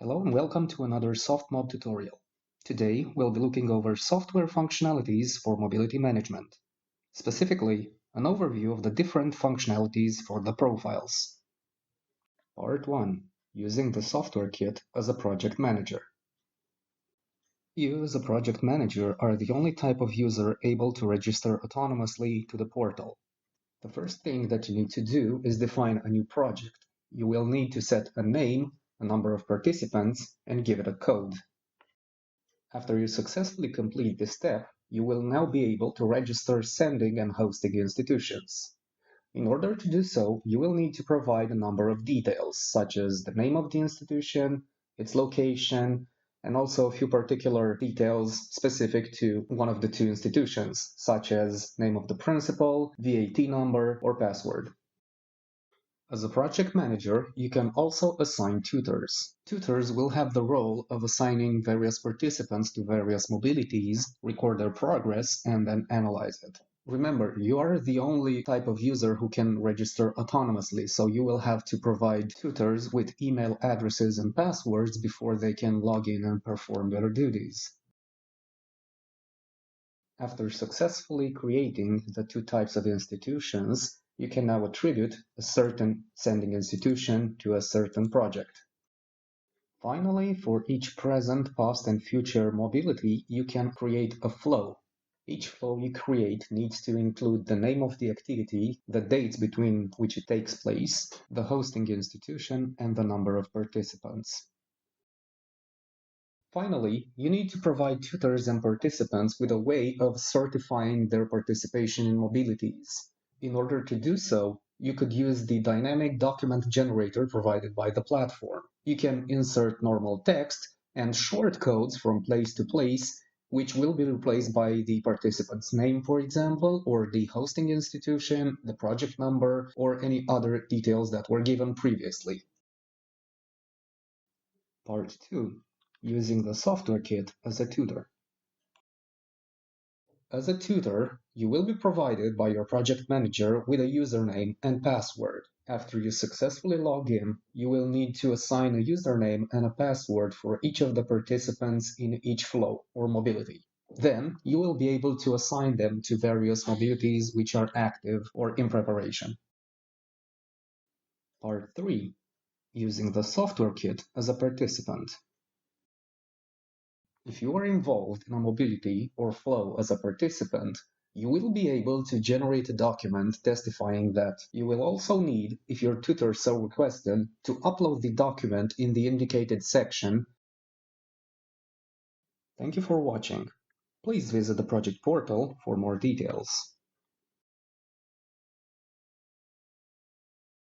Hello and welcome to another SoftMob tutorial. Today we'll be looking over software functionalities for mobility management. Specifically, an overview of the different functionalities for the profiles. Part 1. Using the software kit as a project manager. You as a project manager are the only type of user able to register autonomously to the portal. The first thing that you need to do is define a new project. You will need to set a name, a number of participants, and give it a code. After you successfully complete this step, you will now be able to register sending and hosting institutions. In order to do so, you will need to provide a number of details, such as the name of the institution, its location, and also a few particular details specific to one of the two institutions, such as name of the principal, VAT number, or password. As a project manager, you can also assign tutors. Tutors will have the role of assigning various participants to various mobilities, record their progress, and then analyze it. Remember, you are the only type of user who can register autonomously, so you will have to provide tutors with email addresses and passwords before they can log in and perform their duties. After successfully creating the two types of institutions, you can now attribute a certain sending institution to a certain project. Finally, for each present, past, and future mobility, you can create a flow. Each flow you create needs to include the name of the activity, the dates between which it takes place, the hosting institution, and the number of participants. Finally, you need to provide tutors and participants with a way of certifying their participation in mobilities. In order to do so, you could use the dynamic document generator provided by the platform. You can insert normal text and short codes from place to place, which will be replaced by the participant's name, for example, or the hosting institution, the project number, or any other details that were given previously. Part 2. Using the software kit as a tutor. As a tutor, you will be provided by your project manager with a username and password. After you successfully log in, you will need to assign a username and a password for each of the participants in each flow or mobility. Then, you will be able to assign them to various mobilities which are active or in preparation. Part 3. Using the software kit as a participant. If you are involved in a mobility or flow as a participant, you will be able to generate a document testifying that you will also need, if your tutor so requested, to upload the document in the indicated section. Thank you for watching. Please visit the project portal for more details.